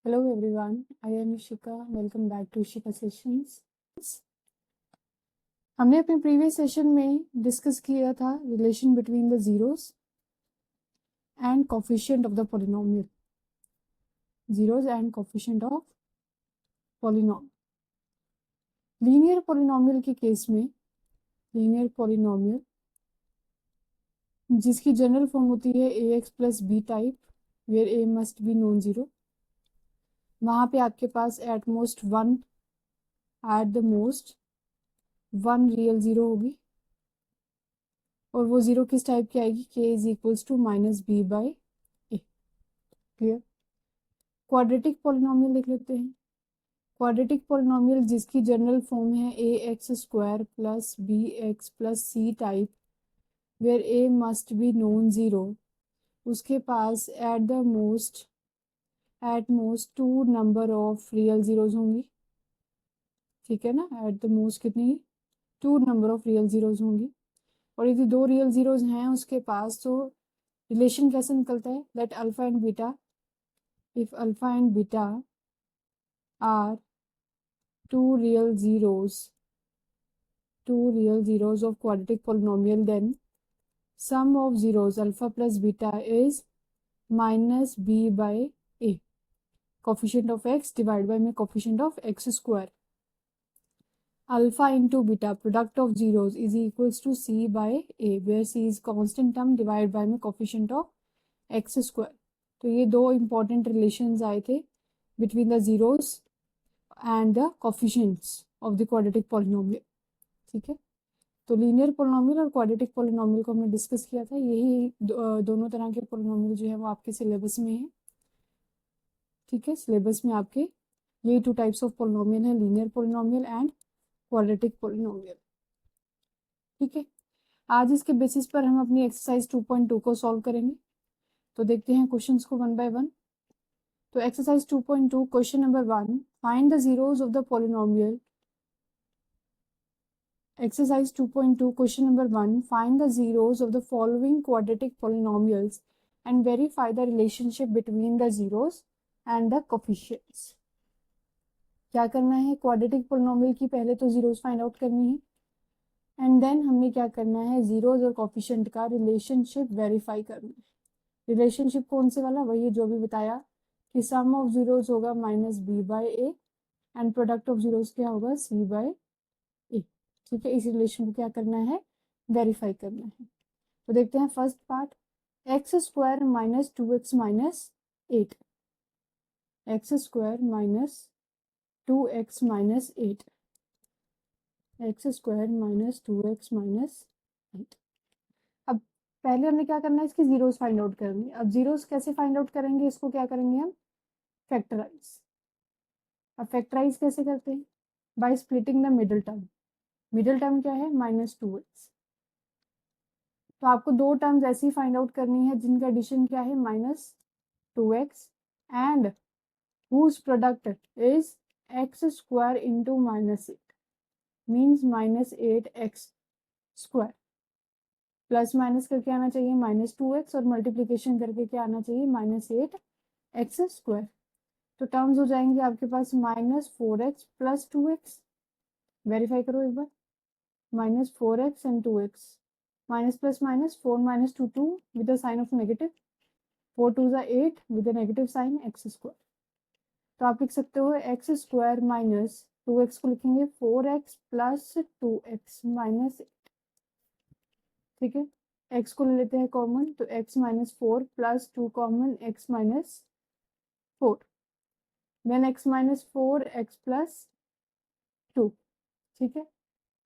Hello everyone, I am Ishika. Welcome back to Ishika Sessions. हमने अपने previous session में discuss किया था relation between the zeros and coefficient of the polynomial. Zeros and coefficient of polynomial. Linear polynomial के case में linear polynomial जिसकी general form होती है ax plus B type where a must be non zero, वहाँ पे आपके पास at most one real zero होगी और वो जीरो किस टाइप की आएगी, k is equals to minus B by A. Clear. Quadratic polynomial देख लेते हैं. क्वाड्रेटिक पॉलिनोमियल जिसकी जनरल फॉर्म है ए X square plus B X plus C type where A must be non zero, उसके पास at most two number of real zeros होंगी. ठीक है ना. एट द मोस्ट कितनी, two number of real zeros होंगी. और यदि दो रियल जीरोज हैं उसके पास तो रिलेशन कैसे निकलता है, let alpha and beta, if alpha and beta are two real zeros of quadratic polynomial, then sum of zeros alpha plus beta is minus b by a, coefficient of x divided by my coefficient of x square. Alpha into beta product of zeros is equals to c by a, where c is constant term divided by my coefficient of x square. तो ये दो important relations आए थे between the zeros and the coefficients of the quadratic polynomial. ठीक है. तो linear polynomial और quadratic polynomial को हमने डिस्कस किया था. यही दोनों तरह के पोलिनोमियल जो है वो आपके सिलेबस में है. ठीक है. सिलेबस में आपके यही टू टाइप्स ऑफ पोलिनोमियल है, linear polynomial and quadratic polynomial. ठीक है. आज इसके बेसिस पर हम अपनी एक्सरसाइज 2.2 को सॉल्व करेंगे. तो देखते हैं क्वेश्चंस को वन बाय वन. तो exercise 2.2 question number 1, find the zeros of the polynomial. Exercise 2.2 question number 1, find the zeros of the following quadratic polynomials and verify the relationship between the zeros and the coefficients. क्या करना है, quadratic polynomial की पहले तो zeros find out करनी है and then हमने क्या करना है, जीरोस और कोफिशिएंट का रिलेशनशिप वेरीफाई करना है. रिलेशनशिप कौन से वाला, वही जो भी बताया कि सम ऑफ जीरोस होगा minus B by A and product of zeros क्या होगा, सी बाय ए. ठीक है. इस रिलेशन को क्या करना है, वेरीफाई करना है. तो देखते हैं first part, x square minus two x minus eight. X square minus two x minus eight. X square minus two x minus eight. अब पहले हमने क्या करना है, इसकी जीरोस फाइंड आउट करनी है. अब जीरोस कैसे फाइंड आउट करेंगे, इसको क्या करेंगे हम, फैक्टराइज. अब फैक्टराइज कैसे करते हैं, bye splitting the middle term. Middle term क्या है, माइनस टू एक्स. तो आपको दो टर्म्स ऐसी फाइंड आउट करनी है जिनका एडिशन क्या है, minus two x and whose product is x square into minus 8 means minus 8x square. Plus minus करके आना चाहिए माइनस टू एक्स और मल्टीप्लीकेशन करके क्या आना चाहिए, माइनस एट एक्स स्क्वायर. तो टर्म्स हो जाएंगे आपके पास minus four x plus two X. Verify करो एक बार, minus four X and two x. Minus plus minus, four minus two two with the sign of negative, four two ज़ा eight with the negative sign X square. तो आप लिख सकते हो x square minus two x को लिखेंगे four x plus two x minus eight. ठीक है. एक्स को ले लेते हैं कॉमन, तो x minus four plus two common, x minus four, then x minus four x plus two. ठीक है.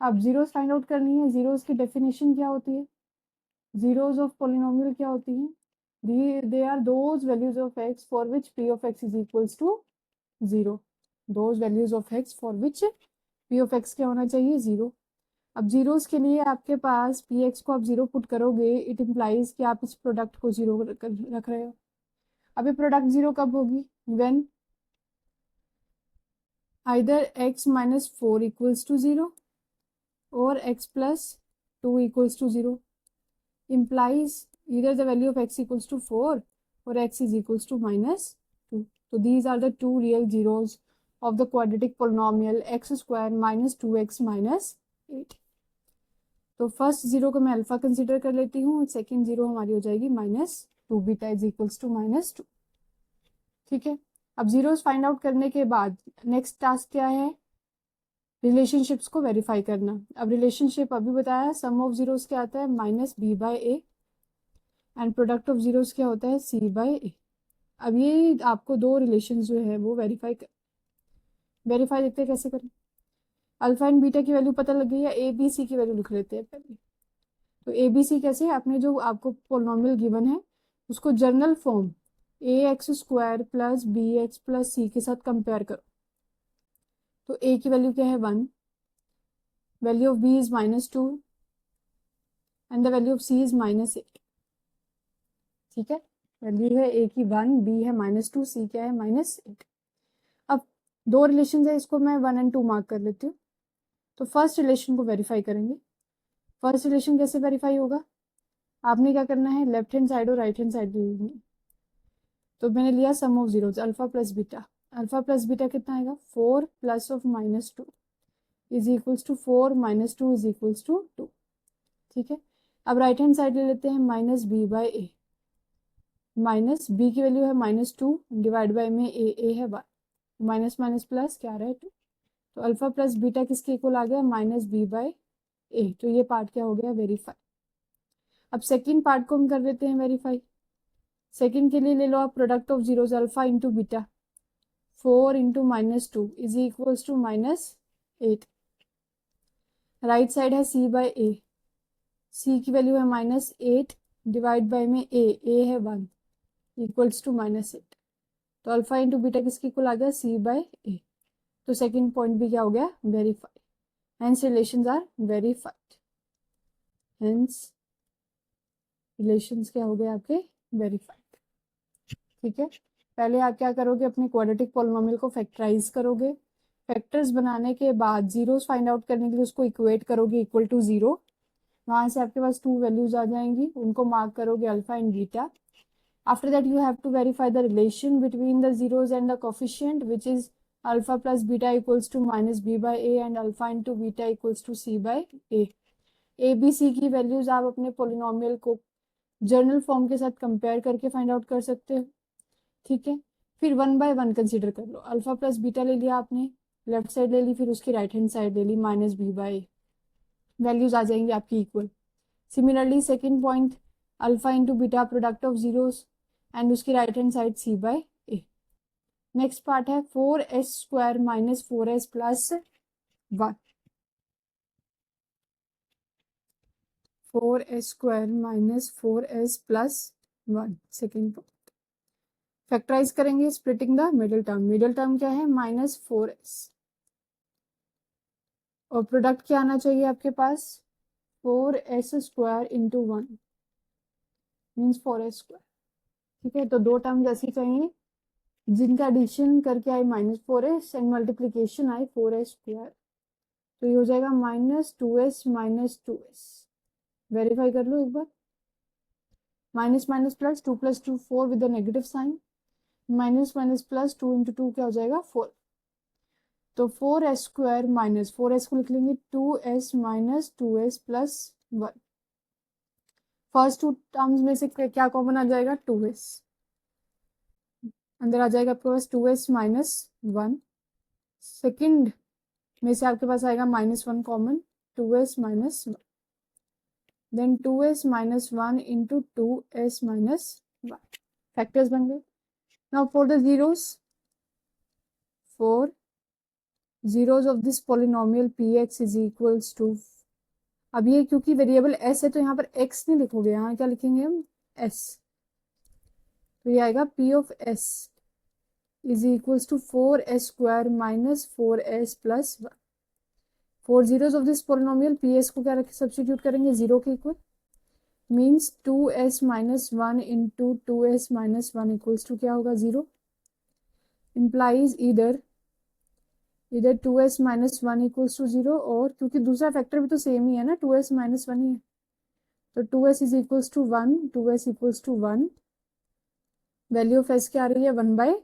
अब जीरोस फाइंड आउट करनी है. जीरोस की डेफिनेशन क्या होती है, जीरोस ऑफ पॉलिनोमियल क्या होती है, they are those values of x for which p of x is equals to 0. those values of x for which p of x क्या होना चाहिए, 0. अब जीरोस के लिए आपके पास पी एक्स को आप 0 पुट करोगे, इट इम्प्लाइज कि आप इस प्रोडक्ट को 0 रख रहे हो. अब ये प्रोडक्ट 0 कब होगी, when either x minus four equals to 0 और x plus two equals to 0. implies either the value of x equals to 4 or x is equals to minus 2. तो these are the two real zeros of the quadratic polynomial x square minus 2x minus 8. तो first zero को मैं alpha consider कर लेती हूँ, second zero हमारी हो जाएगी -2 बीटा इज इक्वल्स टू -2. ठीक है, अब जीरोस फाइंड आउट करने के बाद नेक्स्ट टास्क क्या है, रिलेशनशिप्स को वेरीफाई करना. अब रिलेशनशिप अभी बताया, सम ऑफ जीरोस क्या आता है -b/a and product of zeros क्या होता है c/a. अब ये आपको दो रिलेशन जो है वो वेरीफाई देखते हैं कैसे करें. अल्फा एंड बीटा की वैल्यू पता लग गई है, ए बी सी की वैल्यू लिख लेते हैं पहले. तो ए बी सी कैसे, आपने जो आपको पोलिनोमियल गिवन है उसको general form A X square plus B X plus C के साथ कंपेयर करो. तो ए की वैल्यू क्या है 1, value of b is -2 and the value of c is -8. ठीक है, वैल्यू है ए की 1, बी है -2, सी क्या है -8. अब दो रिलेशन है, इसको मैं 1 और 2 मार्क कर लेती हूँ. तो फर्स्ट रिलेशन को वेरीफाई करेंगे. फर्स्ट रिलेशन कैसे वेरीफाई होगा, आपने क्या करना है, लेफ्ट हैंड साइड और राइट हैंड साइड ले लेनी. तो मैंने लिया sum of zeros alpha plus beta. Alpha plus beta कितना आएगा 4 plus of -2 is equals to 4 -2 is equals to 2. ठीक है, अब राइट हैंड साइड ले लेते हैं -b/a. माइनस बी की वैल्यू है -2 डिवाइड बाई में ए है 1, माइनस माइनस प्लस क्या आ रहा है 2. तो अल्फा प्लस बीटा किसके इक्वल आ गया -b/a. तो ये पार्ट क्या हो गया वेरीफाई. अब सेकेंड पार्ट को हम कर देते हैं वेरीफाई. सेकेंड के लिए ले लो आप product of zeros alpha into beta. 4 into -2 is equals to -8. Right side है c/a. c की वैल्यू है -8 डिवाइड बाई में ए है 1 इक्वल्स टू -8. तो अल्फा इंटू बीटा किसके इक्वल आ गया c/a. तो सेकेंड पॉइंट भी क्या हो गया verified. Hence relations are verified. Hence relations क्या हो गए आपके वेरीफाइड. ठीक है, पहले आप क्या करोगे, अपने क्वाड्रेटिक पॉलिनोमियल को फैक्टराइज करोगे. फैक्टर्स बनाने के बाद जीरोस फाइंड आउट करने के लिए उसको इक्वेट करोगे इक्वल टू 0. वहां से आपके पास 2 वैल्यूज आ जाएंगी, उनको मार्क करोगे alpha and beta. After that you have to verify the relation between the zeros and the coefficient, which is alpha plus beta equals to -b/a and alpha into beta equals to c/a. a b c की values आप अपने polynomial को journal form के साथ compare करके find out कर सकते हो. ठीक है, फिर 1 बाय 1 कंसिडर कर लो. अल्फा प्लस बीटा ले लिया आपने, लेफ्ट साइड ले ली, फिर उसकी राइट हैंड साइड ले ली -b/a. वैल्यूज आ जाएंगी आपकी equal. Similarly second point alpha into beta product of zeros and उसकी right hand side c/a. Next part है 4s square minus 4s plus 1. 4s square minus 4s plus 1 second point. Factorise करेंगे splitting the middle term. Middle term क्या है -4s और product क्या आना चाहिए आपके पास 4s square into 1 means 4s square. ठीक है, तो दो टर्म्स ऐसी चाहिए जिनका एडिशन करके आए -4s एंड मल्टीप्लीकेशन आए 4s स्क्वायर. तो ये हो जाएगा -2s -2s. वेरीफाई कर लो एक बार. Minus minus plus 2 + 2 4 with the negative sign. Minus minus plus 2 × 2 क्या हो जाएगा 4. तो 4s स्क्वायर माइनस 4s को लिख लेंगे 2s minus 2s plus 1. First two terms में से क्या कॉमन आ जाएगा 2s. अंदर आ जाएगा आपके पास 2s माइनस 1. सेकेंड में से आपके पास आएगा -1 common 2s minus 1. Then 2s minus 1 into 2s minus 1. Factors बन गए. Now for the zeros, for zeros of this polynomial px is equals to. अब ये क्योंकि वेरिएबल s है तो यहाँ पर x नहीं लिखोगे, यहाँ क्या लिखेंगे हम s. तो ये आएगा p of s is equals to 4s square minus 4s plus 1. For zeros of this polynomial ps को क्या रखें सब्स्टिट्यूट करेंगे 0 के equal. Means 2s minus 1 into 2s minus 1 equals to क्या होगा 0. इम्प्लाइज इधर 2s माइनस 1 इक्वल्स टू 0 और क्योंकि दूसरा फैक्टर भी तो सेम ही है ना 2s माइनस 1 ही है. तो 2s is equals to 1, 2s equals to 1. Value of s क्या आ रही है 1/2.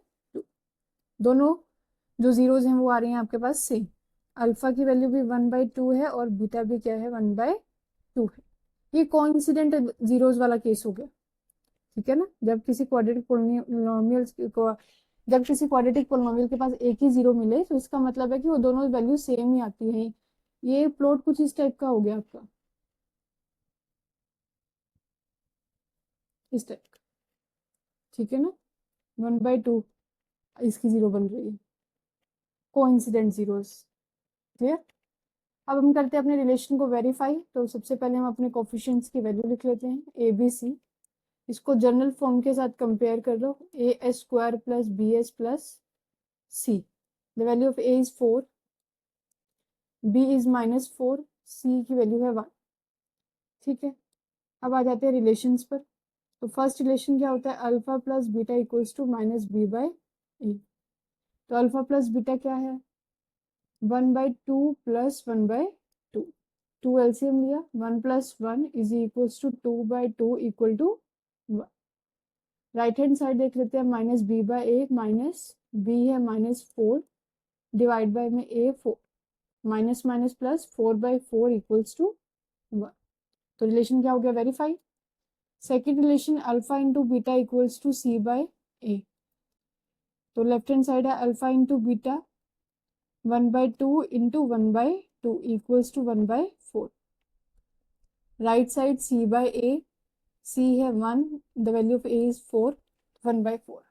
दोनों जो जीरोज हैं वो आ रही हैं आपके पास सेम। अल्फा की वैल्यू भी 1/2 है और बीटा भी क्या है 1/2 है। ये कोइंसिडेंट जीरोज वाला केस हो गया, ठीक है ना। जब किसी क्वाड्रेटिक पोलिनोमियल को जब किसी क्वाड्रेटिक पोलिनोमियल के पास एक ही जीरो मिले तो इसका मतलब है कि वो दोनों वैल्यू सेम ही आती हैं। ये प्लॉट कुछ इस टाइप का हो गया आपका, इस टाइप का, ठीक है ना। 1/2 इसकी जीरो बन रही है, कोइंसिडेंट जीरोस। क्लियर। अब हम करते हैं अपने रिलेशन को वेरीफाई। तो सबसे पहले हम अपने कोफिशिएंट्स की वैल्यू लिख लेते हैं ए बी सी। इसको जनरल फॉर्म के साथ कंपेयर कर लो, A S square plus B S plus C. The value of A is 4, B is -4, C की वैल्यू है 1, ठीक है। अब आ जाते हैं रिलेशंस पर। तो फर्स्ट रिलेशन क्या होता है, alpha plus beta equals to -b/a। तो अल्फा प्लस बीटा क्या है, 1/2 प्लस 1/2। 2 एलसीएम लिया, 1 + 1 is equals to 2/2 equal to 1। Right hand side देख लेते हैं, -b/a माइनस b है -4 डिवाइड बाय में a 4, minus minus plus 4/4 equals to 1। तो रिलेशन क्या हो गया, verify. Second relation alpha into beta equals to c/a। तो लेफ्ट हैंड साइड है alpha into beta 1/2 into 1/2 equals to 1/4। Right side c/a, c है 1, the value of a is 4, 1/4।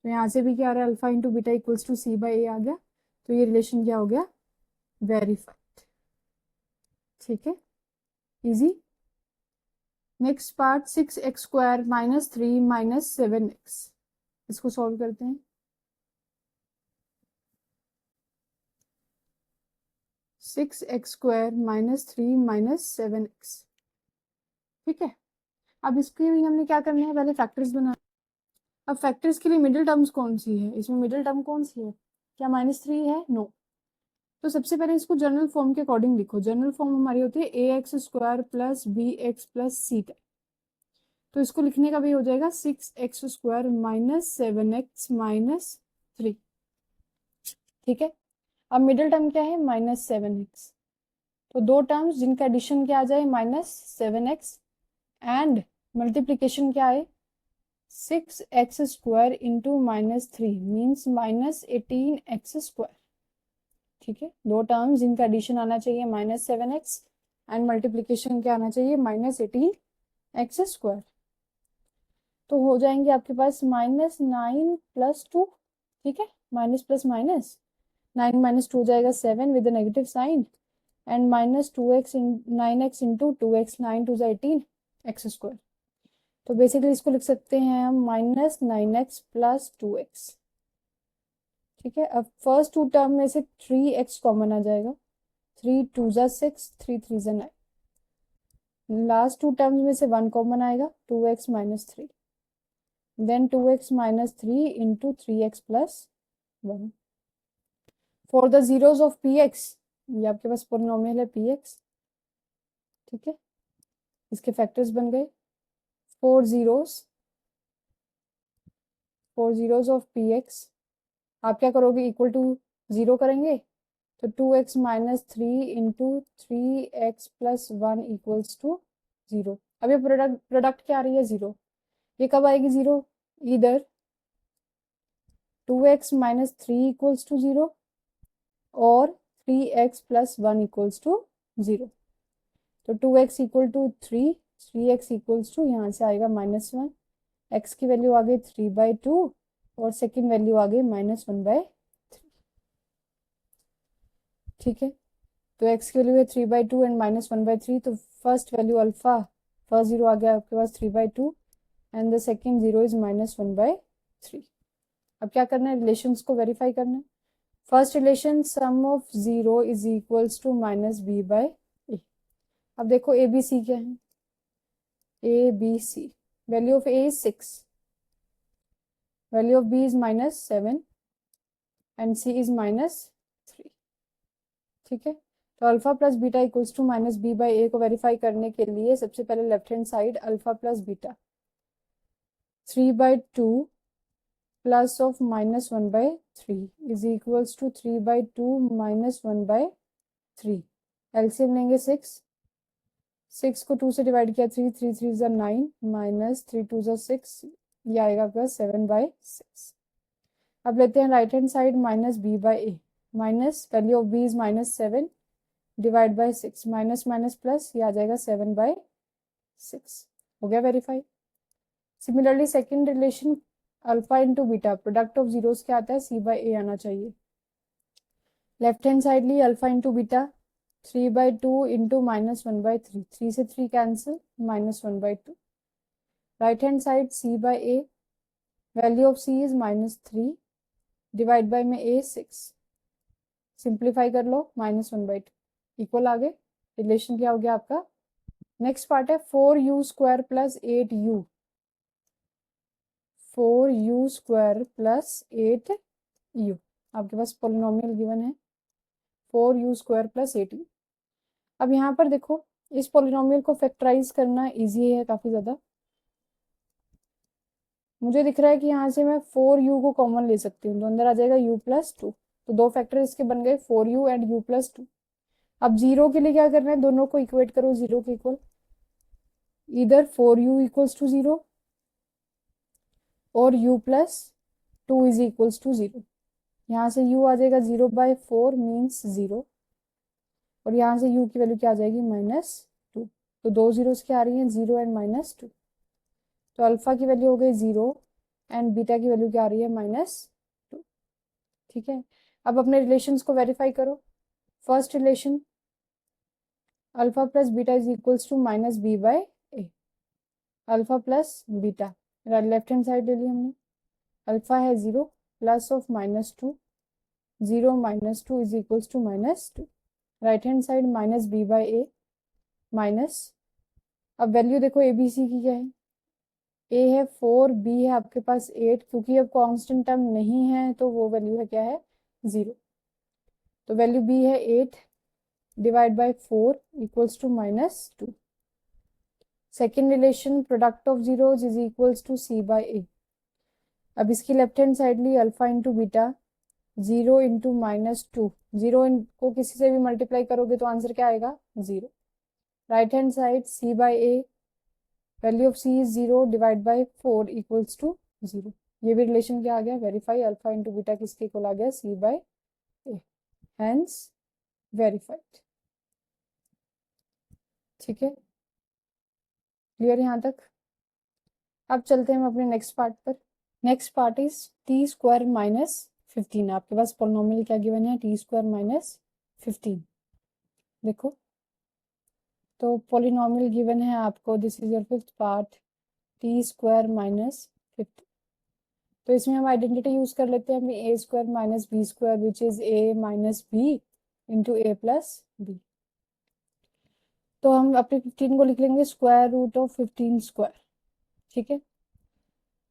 तो यहाँ से भी क्या आ रहा है, alpha into beta equals to c/a आ गया। तो ये रिलेशन क्या हो गया, वेरीफाइड, ठीक है, easy. Next part 6x² - 3 - 7x, इसको सॉल्व करते हैं। 6x² - 3 - 7x, ठीक है। अब इसके लिए हमने क्या करना है, पहले फैक्टर्स बना। अब फैक्टर्स के लिए मिडिल टर्म्स कौन सी है, इसमें मिडिल टर्म कौन सी है, क्या -3 है, नो। तो सबसे पहले इसको जनरल फॉर्म के अकॉर्डिंग लिखो। जनरल फॉर्म हमारी होती है ax² plus bx plus c। तो इसको लिखने का भी हो जाएगा 6x² - 7x - 3, ठीक है। अब मिडिल टर्म क्या है, -7x। तो दो टर्म्स जिनका एडिशन क्या आ जाए, -7x, एंड मल्टीप्लीकेशन क्या है, 6x² इंटू -3 मीन्स -18x², ठीक है। दो टर्म्स जिनका एडिशन आना चाहिए -7x एंड मल्टीप्लीकेशन क्या आना चाहिए, -18x²। तो हो जाएंगे आपके पास -9 + 2, ठीक है। माइनस प्लस माइनस 9 - 2 हो जाएगा 7 with negative sign, and -2x 9x into 2x, 9 2 18x²। तो बेसिकली इसको लिख सकते हैं हम -9x + 2x, ठीक है। अब फर्स्ट टू टर्म में से 3x कॉमन आ जाएगा, 3 2 6, 3 3 9। लास्ट टू टर्म्स में से 1 कॉमन आएगा, 2x - 3, then 2x - 3 into 3x + 1। For the zeros of px, ये आपके पास पोलिनोमियल है px, ठीक है। इसके फैक्टर्स बन गए 4 जीरोज ऑफ px। आप क्या करोगे, इक्वल टू 0 करेंगे। तो 2x - 3 into 3x + 1 equals to 0। अब ये प्रोडक्ट क्या आ रही है, 0। ये कब आएगी 0, इधर 2x - 3 इक्वल्स टू 0 और 3x + 1 इक्वल्स टू 0। तो 2x equal to 3, 3x equals to, यहाँ से आएगा -1, x की वैल्यू आ गई 3/2 और सेकेंड वैल्यू आ गई -1/3, ठीक है। तो x की वैल्यू है 3/2 एंड -1/3। तो first value alpha, first zero आ गया आपके पास 3/2 and the second zero is -1/3। अब क्या करना है, रिलेशंस को वेरीफाई करना है। First relation sum of 0 is equals to -b/a। अब देखो ए बी सी क्या है, a b c, value of A is 6, value of b is -7 and c is -3, ठीक है। तो alpha plus beta equals to -b/a को verify करने के लिए सबसे पहले left hand side alpha plus beta 3/2 plus of -1/3 is equals to 3/2 -1/3। LCM लेंगे 6 को 2 से डिवाइड किया 3 3 3 ज़ा 9 -3 2 ज़ा 6, ये आएगा आपका 7/6। अब लेते हैं right hand side -b/a, minus value of b is -7 divide by 6, minus minus plus, ये आ जाएगा 7/6। हो गया verify. Similarly second relation alpha into beta, product of zeros क्या आता है, c/a आना चाहिए। लेफ्ट हैंड साइड ली अल्फा इंटू बीटा, 3/2 इंटू -1/3, 3 से 3 cancel, -1/2। Right hand side c/a, value of c is -3 divide by में a 6, सिंप्लीफाई कर लो, -1/2 equal आगे। रिलेशन क्या हो गया आपका। नेक्स्ट पार्ट है 4u² plus 8u, 4u² plus 8u, आपके पास पोलिनोमियल गिवन है 4u² प्लस 8u। अब यहाँ पर देखो इस पोलिनोमियल को फैक्टराइज करना इजी है काफी ज्यादा। मुझे दिख रहा है कि यहाँ से मैं 4u को कॉमन ले सकती हूँ, तो अंदर आ जाएगा u प्लस 2, तो दो फैक्टर इसके बन गए 4u एंड u प्लस 2। अब जीरो के लिए क्या करना है, दोनों को इक्वेट करो जीरो के इक्वल, इधर 4u इक्वल्स टू 0 और u plus 2 is equals to 0। यहाँ से u आ जाएगा 0/4 मीन्स 0, और यहाँ से u की वैल्यू क्या आ जाएगी, -2। तो दो जीरोस क्या आ रही हैं, 0 एंड -2। तो अल्फा की वैल्यू हो गई 0 एंड बीटा की वैल्यू क्या आ रही है, -2। ठीक है, अब अपने रिलेशंस को वेरीफाई करो। First relation alpha plus beta is equals to -b/a, alpha plus beta, left hand side ले ली हमने, अल्फा है 0 plus of -2, 0 -2 is equals to -2। Right hand side -b/a minus, अब वैल्यू देखो ए बी सी की क्या है, ए है 4, बी है आपके पास 8, क्योंकि अब कांस्टेंट टर्म नहीं है तो वो वैल्यू है क्या है, 0। तो वैल्यू बी है 8 divide by 4 equals to -2। Second relation product of zeros is equals to c/a। अब इसकी लेफ्ट हैंड साइड ली अल्फा इंटू बीटा, 0 इंटू -2, 0 को किसी से भी मल्टीप्लाई करोगे तो आंसर क्या आएगा, 0। Right hand side c/a, value of c is 0 divide by 4 equals to 0। ये भी रिलेशन क्या आ गया, वेरीफाई, अल्फा इंटू बीटा किसके इक्वल आ गया, c/a, हेंस वेरीफाइड। ठीक है, क्लियर यहाँ तक। अब चलते हैं हम अपने नेक्स्ट पार्ट पर। Next part is t² - 15। आपके पास पोलिनोमियल क्या गिवन है, t² - 15। देखो तो पोलिनोमियल गिवन है आपको, this is your fifth part, t² - 15। तो इसमें हम आइडेंटिटी यूज कर लेते हैं अपनी a² - b² which is a minus b into a plus b। तो हम अपने 15 को लिख लेंगे √15²। ठीक है,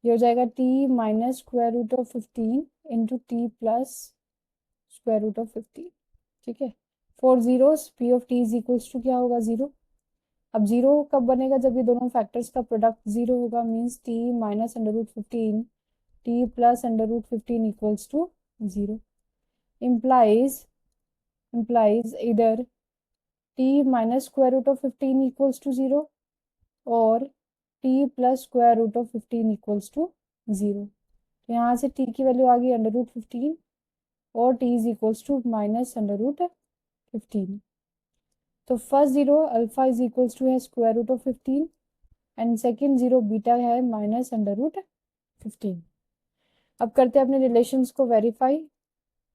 ये हो जाएगा t minus √15 into t plus √15। ठीक है, 4 zeros, p of t is equals to क्या होगा, 0। अब 0 कब बनेगा, जब ये दोनों फैक्टर्स का प्रोडक्ट 0 होगा, means t minus √15 t plus √15 equals to 0। implies either t minus √15 equals to 0 और t प्लस √15 इक्वल्स टू 0। तो यहाँ से t की वैल्यू आ गई √15 और t is equals to minus √15। तो first zero alpha is equals to है √15 एंड सेकेंड जीरो बीटा है माइनस √15। अब करते हैं अपने रिलेशंस को वेरीफाई।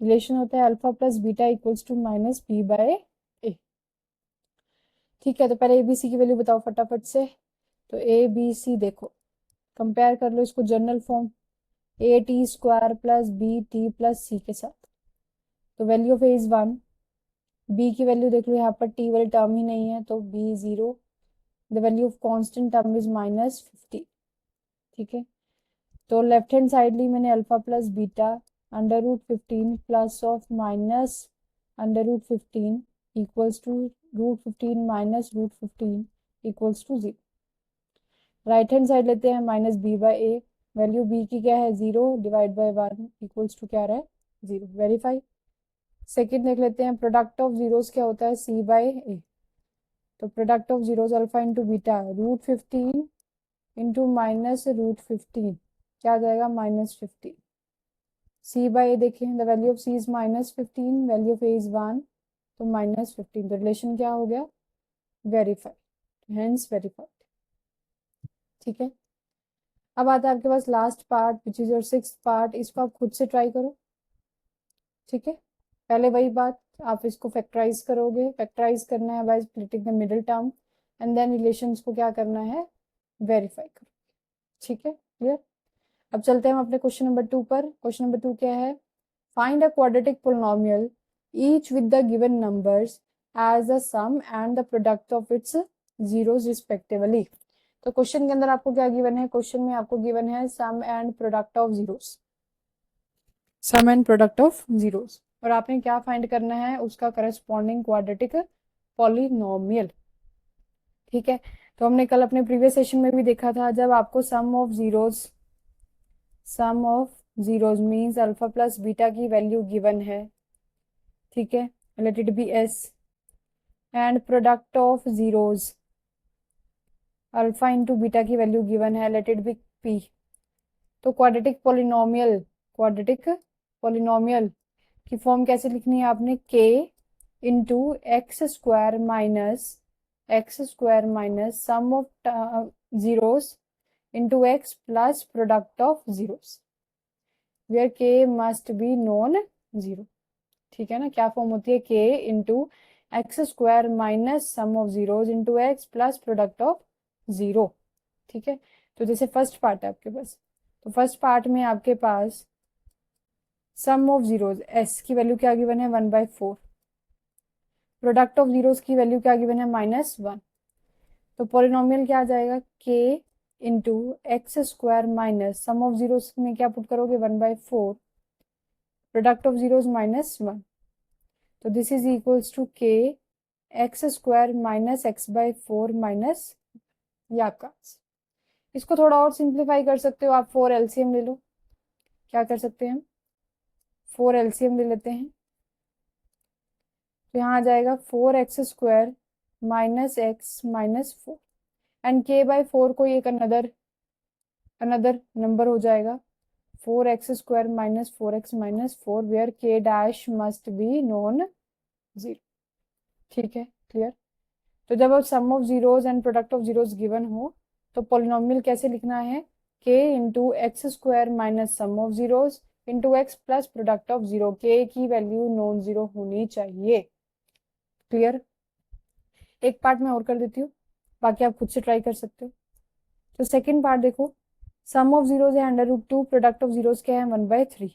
रिलेशन होता है alpha plus beta equals to -b/a। ठीक है, तो पहले ए बी सी की वैल्यू बताओ फटाफट से। तो ए बी सी देखो, कंपेयर कर लो इसको general form, a t² plus b t plus c के साथ। तो value of A is 1, b की वैल्यू देख लो, यहाँ पर t वाली टर्म ही नहीं है तो b 0, the value of constant term is -50। ठीक है, तो लेफ्ट हैंड साइड ली मैंने alpha plus beta √15 plus of minus √15 equals to √15 minus √15 equals to 0। Right hand side लेते हैं -b/a, वैल्यू b की क्या है 0 डिवाइड बाय 1 इक्वल्स टू क्या आ रहा है 0, वेरीफाई। सेकेंड देख लेते हैं, प्रोडक्ट ऑफ जीरोस क्या होता है c बाय a। तो product of zeros alpha into beta √15 into minus √15 क्या आ जाएगा -15। c बाय a देखें, the value of c is -15, value of a is 1, तो -15, तो रिलेशन क्या हो गया वेरीफाइड, हेंस वेरीफाइड। ठीक है, अब आता है आपके पास last part which is your sixth part, इसको आप खुद से ट्राई करो। ठीक है, पहले वही बात, आप इसको फैक्टराइज करोगे, फैक्टराइज करना है by splitting the middle term and then relations को क्या करना है वेरीफाई करो। ठीक है, क्लियर। अब चलते हैं हम अपने क्वेश्चन नंबर 2 पर। क्वेश्चन नंबर 2 क्या है, find a quadratic polynomial each with the given numbers as the sum and the product of its zeros respectively. तो क्वेश्चन के अंदर आपको क्या गिवन है, क्वेश्चन में आपको गिवन है sum and product of zeros, sum and product of zeros, और आपने क्या फाइंड करना है उसका करस्पॉन्डिंग क्वाड्रेटिक पॉलिनोमियल। ठीक है, तो हमने कल अपने प्रीवियस सेशन में भी देखा था, जब आपको sum of zeros means alpha plus beta की वैल्यू गिवन है, ठीक है, let it be S, and product of zeros alpha into beta की वैल्यू गिवन है, लेट इट बी पी। तो क्वाड्रेटिक पॉलिनोमियल की फॉर्म कैसे लिखनी है आपने, k into X square minus sum of zeros into x plus product of zeros where k must be non zero. ठीक है ना, क्या फॉर्म होती है, k into X square minus sum of zeros into x plus product of zero. ठीक है, तो जैसे फर्स्ट पार्ट है आपके पास, तो फर्स्ट पार्ट में आपके पास सम ऑफ जीरोस s की वैल्यू क्या गिवन है 1/4, प्रोडक्ट ऑफ जीरोस की वैल्यू क्या गिवन है -1। तो पॉलिनोमियल क्या आ जाएगा, k into X square minus sum of zeros में क्या पुट करोगे 1/4, प्रोडक्ट ऑफ जीरोस -1, तो this is equals to k x square minus x/4 minus, ये आपका। इसको थोड़ा और सिंप्लीफाई कर सकते हो आप, 4 एलसीएम ले लो। क्या कर सकते हैं हम, 4 एलसीएम ले लेते हैं, तो यहाँ आ जाएगा 4x square minus X minus 4, and k/4 को एक अनदर नंबर हो जाएगा 4x square minus 4x minus 4 where k dash must be non zero. ठीक है, क्लियर। तो जब अब sum of zeros and product of zeros given हो तो पॉलिनोमियल कैसे लिखना है, k into X square minus sum of zeros into x plus product of zero, k की वैल्यू नॉन जीरो होनी चाहिए। क्लियर। एक पार्ट मैं और कर देती हूँ, बाकी आप खुद से ट्राई कर सकते हो। तो सेकेंड पार्ट देखो, सम ऑफ जीरोस है √2, प्रोडक्ट ऑफ जीरोस क्या है 1/3।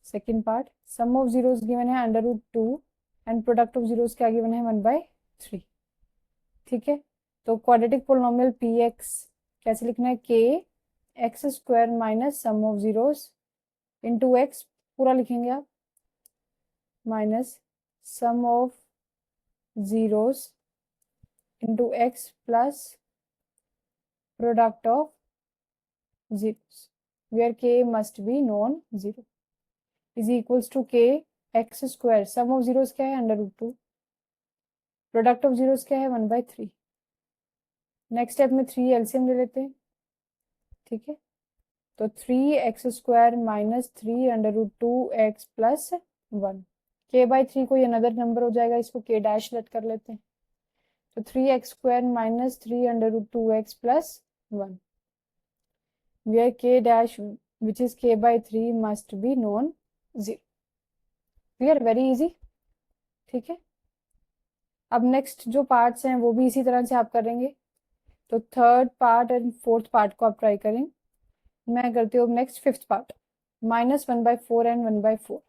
Second part, sum of zeros given है √2 एंड प्रोडक्ट ऑफ जीरोस क्या गिवन है 1/3। ठीक है, तो क्वाड्रेटिक पोलिनोमियल px कैसे लिखना है, k x square minus sum of zeros into x पूरा लिखेंगे आप minus sum of zeros into x plus product of zeros where k must be non zero is equals to k x square, sum of zeros क्या है √2, product of zeros क्या है 1/3। Next step में 3 LCM ले लेते हैं। ठीक है, तो 3x square minus 3√2x plus 1, k/3 कोई अनदर नंबर हो जाएगा, इसको k डैश लेट कर लेते हैं, तो 3x square minus 3√2x plus 1 where k dash which is k/3 must be non zero. Clear, very easy. ठीक है, अब नेक्स्ट जो पार्ट्स हैं वो भी इसी तरह से आप करेंगे, तो third part and fourth part को आप ट्राई करें। मैं करती हूँ नेक्स्ट फिफ्थ पार्ट, -1/4 एंड 1/4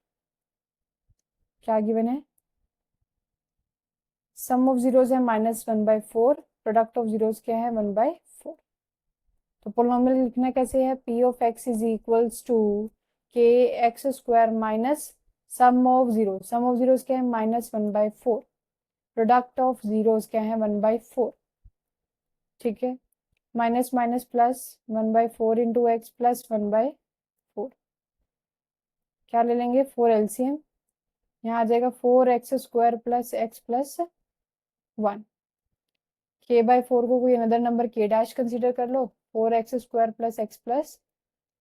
क्या गिवन है, सम ऑफ जीरोस है -1/4, प्रोडक्ट ऑफ जीरोस क्या है 1/4। तो पोलिनोमियल लिखना कैसे है, p of x is equals to k x square minus sum of zeros क्या है -1/4, प्रोडक्ट ऑफ जीरोस क्या है 1/4। ठीक है, minus minus plus 1/4 into x plus 1/4, क्या ले लेंगे 4 एलसीएम, यहाँ आ जाएगा 4x² plus x plus 1। k/4 को कोई another number k dash consider कर लो, 4x² plus x plus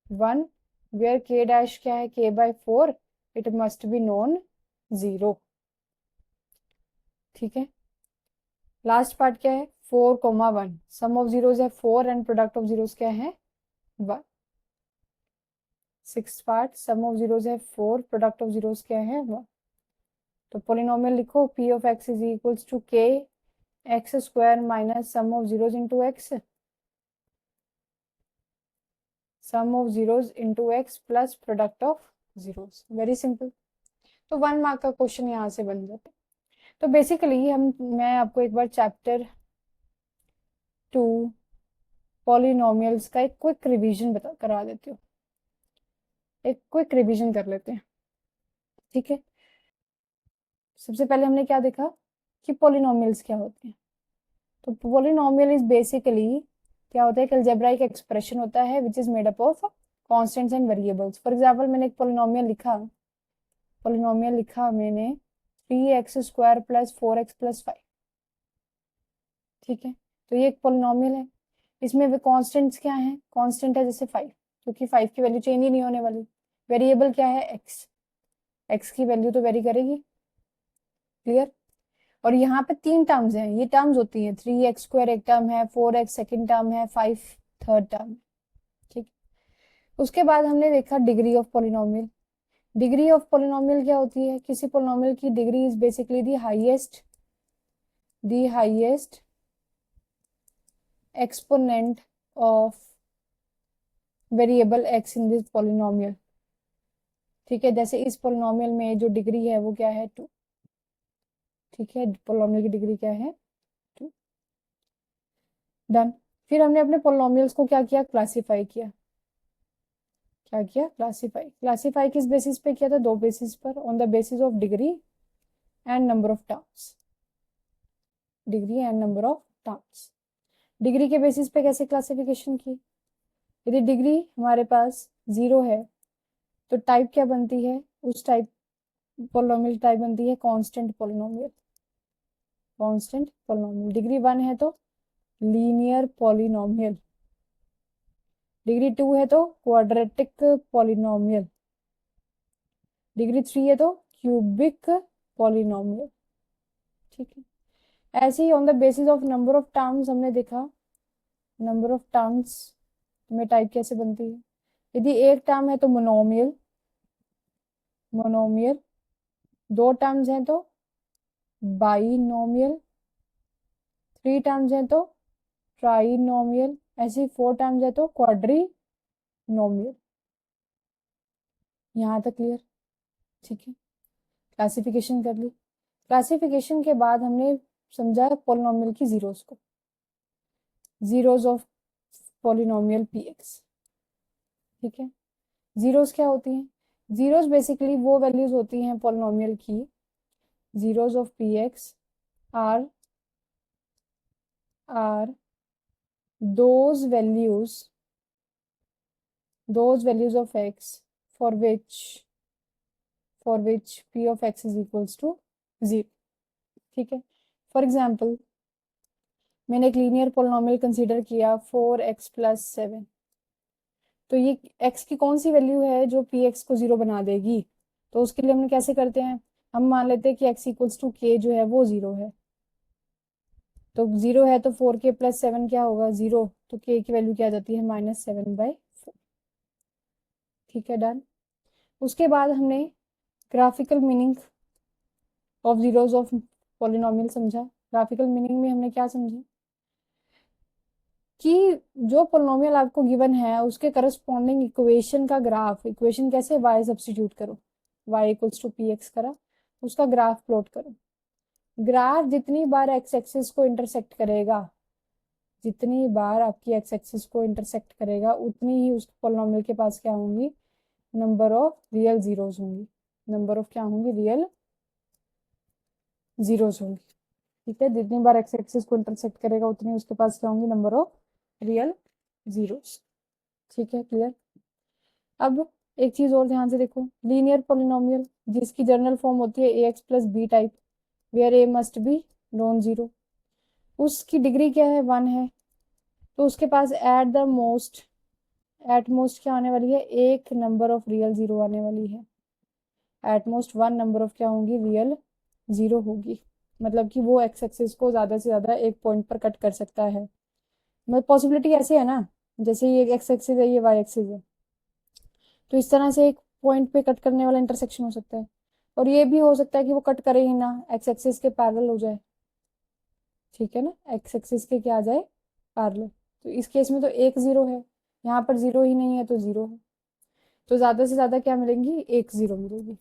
1, where k dash क्या है k/4, it must be non 0। ठीक है, लास्ट पार्ट क्या है 4, 1, सम ऑफ जीरोज है 4 एंड प्रोडक्ट ऑफ जीरोज क्या है 1। Six part, sum of zeros है 4, प्रोडक्ट ऑफ जीरोज क्या है 1। तो पोलिनोमियल लिखो p of x is equals to k x² minus sum of zeros into x, sum of zeros into x plus product of zeros, very simple. तो 1 mark का question यहाँ से बन जाता है। तो बेसिकली मैं आपको एक बार चैप्टर 2 पॉलिनोमियल्स का एक क्विक रिवीजन करा देती हूँ, एक क्विक रिवीजन कर लेते हैं। ठीक है, सबसे पहले हमने क्या देखा कि पॉलिनोमियल्स क्या होते हैं। तो पॉलिनोमियल इज बेसिकली क्या होता है, एक अलजेब्राइक एक्सप्रेशन होता है which is made up of constants and variables. For example मैंने एक पॉलिनोमियल लिखा मैंने 3x² प्लस 4x प्लस 5। ठीक है, तो ये एक पॉलिनोमियल है, इसमें वे कॉन्स्टेंट्स क्या है, कॉन्स्टेंट है जैसे 5, क्योंकि 5 की वैल्यू चेंज ही नहीं होने वाली। वेरिएबल क्या है x की वैल्यू तो वेरी करेगी, क्लियर। और यहाँ पे 3 टर्म्स हैं, ये टर्म्स होती हैं 3x² एक टर्म है, 4x सेकेंड टर्म है, 5 थर्ड टर्म है। ठीक, उसके बाद हमने देखा degree of polynomial. Degree of polynomial क्या होती है, किसी पॉलिनोमियल की degree is basically the highest exponent of variable x in this polynomial. ठीक है, जैसे इस पॉलिनोमियल में जो डिग्री है वो क्या है 2। ठीक है, पॉलिनोमियल की डिग्री क्या है 2। डन। फिर हमने अपने पॉलिनोमियल्स को क्या किया, क्लासिफाई किया। क्या किया, क्लासिफाई किस बेसिस पे किया था, 2 बेसिस पर, on the basis of degree and number of terms. Degree and number of terms, degree के बेसिस पे कैसे क्लासिफिकेशन की, यदि डिग्री हमारे पास 0 है तो टाइप क्या बनती है, उस टाइप पॉलिनोमियल टाइप बनती है constant polynomial. Constant polynomial, degree 1 है तो लीनियर पॉलिनोमियल, डिग्री 2 है तो क्वाड्रेटिक पॉलिनोमियल, डिग्री 3 है तो क्यूबिक पॉलिनोमियल। ठीक है, ऐसे ही on the basis of number of terms हमने देखा, नंबर ऑफ टर्म्स में टाइप कैसे बनती है। यदि एक टर्म है तो मोनोमियल, 2 टर्म्स हैं तो बाइनोमियल, 3 टर्म्स हैं तो ट्राइनोमियल, ऐसे 4 टर्म्स है तो क्वाड्रीनोमियल। यहाँ तक क्लियर। ठीक है, क्लासिफिकेशन कर ली। क्लासिफिकेशन के बाद हमने समझा पॉलिनोमियल की जीरोस को, जीरोस ऑफ पॉलिनोमियल px। ठीक है, जीरोस क्या होती हैं, जीरोस बेसिकली वो वैल्यूज होती हैं पॉलिनोमियल की, zeros of px are those values of x for which p of x is equals to 0। ठीक है, फॉर एग्जाम्पल मैंने एक लीनियर पोलिनोमियल कंसीडर किया 4x प्लस 7, तो ये x की कौन सी वैल्यू है जो px को 0 बना देगी। तो उसके लिए हम कैसे करते हैं, हम मान लेते हैं कि x इक्वल्स टू k जो है वो 0 है, तो 0 है तो 4k प्लस 7 क्या होगा 0, तो k की वैल्यू क्या आ जाती है -7/4। ठीक है, डन। उसके बाद हमने graphical meaning of zeros of polynomial समझा। ग्राफिकल मीनिंग में हमने क्या समझा कि जो पॉलिनोमियल आपको गिवन है उसके करस्पॉन्डिंग इक्वेशन का ग्राफ, इक्वेशन कैसे, y सब्स्टिट्यूट करो, y इक्वल्स टू px करा, उसका ग्राफ प्लॉट करो। ग्राफ जितनी बार एक्स एक्सिस को इंटरसेक्ट करेगा, जितनी बार आपकी एक्स एक्सिस को इंटरसेक्ट करेगा उतनी ही उस पॉलिनोमियल के पास क्या होंगी, नंबर ऑफ रियल जीरोस होंगी, नंबर ऑफ क्या होंगी, रियल जीरोस होंगी। ठीक है, जितनी बार एक्स एक्सिस को इंटरसेक्ट करेगा उतनी उसके पास क्या होंगी, नंबर ऑफ रियल जीरोस। ठीक है, क्लियर। अब एक चीज और ध्यान से देखो, लीनियर पोलिनोमियल जिसकी जनरल फॉर्म होती है ए x plus B type, where A must be non zero, उसकी डिग्री क्या है, 1 है। तो उसके पास एट मोस्ट क्या आने वाली है, एक नंबर ऑफ रियल जीरो आने वाली है। एट मोस्ट 1 नंबर ऑफ क्या होंगी, रियल जीरो होगी। मतलब कि वो एक्स एक्सिस को ज्यादा से ज्यादा एक पॉइंट पर कट कर सकता है। मतलब पॉसिबिलिटी ऐसे है ना, जैसे ये एक्स एक्सिस है, ये वाई एक्सिस है, तो इस तरह से एक पॉइंट पे कट करने वाला इंटरसेक्शन हो सकता है। और ये भी हो सकता है कि वो कट करे ही ना, एक्स एक्सिस के पैरेलल हो जाए। ठीक है ना, एक्स एक्सिस के क्या आ जाए, पैरेलल। तो इस केस में तो एक जीरो है, यहाँ पर जीरो ही नहीं है तो जीरो है, तो ज्यादा से ज्यादा क्या मिलेंगी, एक जीरो मिलेगी।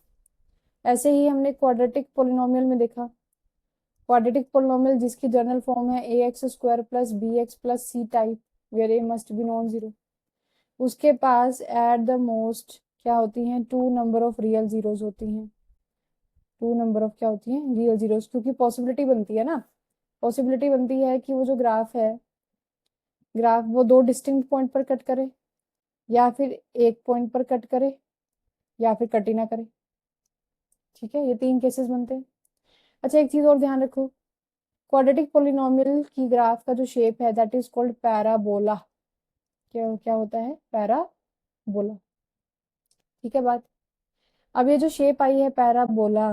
ऐसे ही हमने क्वाड्रेटिक पोलिनोमियल में देखा, क्वाड्रेटिक पोलिनोमियल जिसकी जनरल फॉर्म है ए X square plus B X plus C type, where A must be non zero, उसके पास एट द मोस्ट क्या होती हैं, 2 नंबर ऑफ रियल जीरोस होती हैं। 2 नंबर ऑफ क्या होती हैं, रियल जीरोस, क्योंकि पॉसिबिलिटी बनती है ना, पॉसिबिलिटी बनती है कि वो जो ग्राफ है, ग्राफ वो 2 डिस्टिंक्ट पॉइंट पर कट करे, या फिर एक पॉइंट पर कट करे, या फिर कट ही ना करे। ठीक है, ये 3 केसेस बनते हैं। अच्छा, एक चीज और ध्यान रखो, क्वाड्रेटिक पोलिनोमियल की ग्राफ का जो शेप है दैट इज कॉल्ड पैराबोला। क्या क्या होता है, पैराबोला। ठीक है बात। अब ये जो शेप आई है पैराबोला,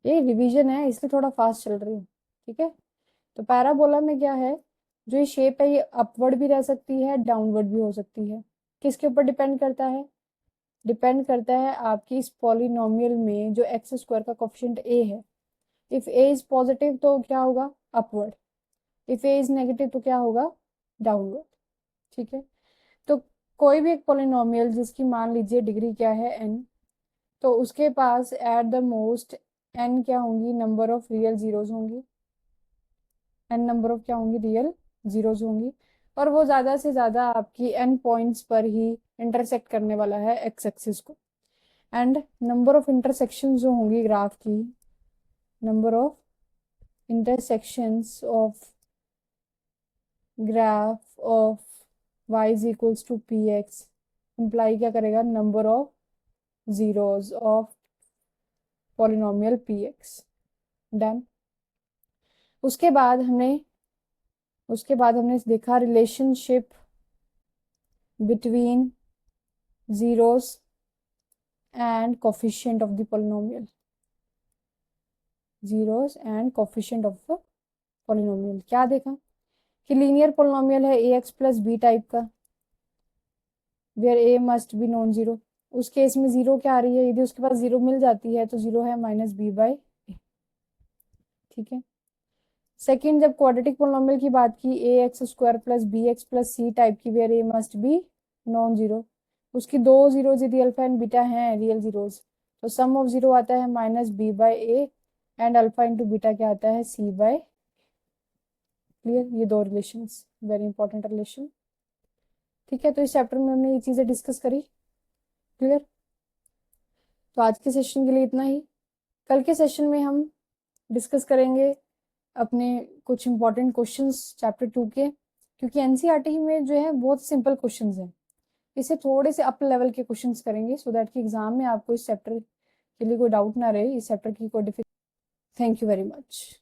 ये रिवीजन है इसलिए थोड़ा फास्ट चल रही हूँ। ठीक है, तो पैराबोला में क्या है, जो ये शेप है ये अपवर्ड भी रह सकती है, डाउनवर्ड भी हो सकती है। किसके ऊपर डिपेंड करता है, डिपेंड करता है आपकी इस पॉलिनोमियल में जो एक्स स्क्वायर का कोफिशिएंट ए है। इफ ए इज पॉजिटिव तो क्या होगा, upward. If A is negative तो क्या होगा, डाउनवर्ड। ठीक है, तो कोई भी एक पॉलिनोमियल जिसकी मान लीजिए डिग्री क्या है, एन, तो उसके पास एट द मोस्ट एन क्या होंगी, नंबर ऑफ रियल जीरोज होंगी। एन नंबर ऑफ क्या होंगी, रियल जीरोज होंगी। और वो ज्यादा से ज्यादा आपकी एन पॉइंट्स पर ही इंटरसेक्ट करने वाला है एक्स एक्सिस को। एंड नंबर ऑफ इंटरसेक्शन जो होंगी ग्राफ की, number of intersections of graph of y is equals to p x imply क्या करेगा, number of zeros of polynomial p x. Done. उसके बाद हमने देखा relationship between zeros and coefficient of the polynomial, zeros and coefficient of the polynomial। क्या देखा कि linear polynomial है ए एक्स प्लस बी टाइप का, where A must be non zero. उस केस में जीरो क्या आ रही है, यदि उसके पास जीरो मिल जाती है तो जीरो है माइनस बी बाई ए। ठीक है, सेकेंड जब क्वाड्रेटिक पोलिनोमियल की बात की, A X square plus B X plus C type की, where A must be non zero, उसकी 2 जीरोज यदि अल्फा एंड बीटा हैं रियल जीरोज, तो सम ऑफ जीरो आता है minus B by A, and alpha into beta क्या आता है, सी बाई। क्लियर, ये 2 रिलेशंस वेरी इंपॉर्टेंट रिलेशन। ठीक है, तो इस चैप्टर में हमने ये चीजें डिस्कस करी। क्लियर, तो आज के सेशन के लिए इतना ही। कल के सेशन में हम डिस्कस करेंगे अपने कुछ इंपॉर्टेंट क्वेश्चंस चैप्टर 2 के, क्योंकि एनसीईआरटी में जो है बहुत सिंपल क्वेश्चंस हैं, इसे थोड़े से अप लेवल के क्वेश्चंस करेंगे सो दैट कि एग्जाम में आपको इस चैप्टर के लिए कोई डाउट ना रहे, इस चैप्टर की कोई difficulty. Thank you very much.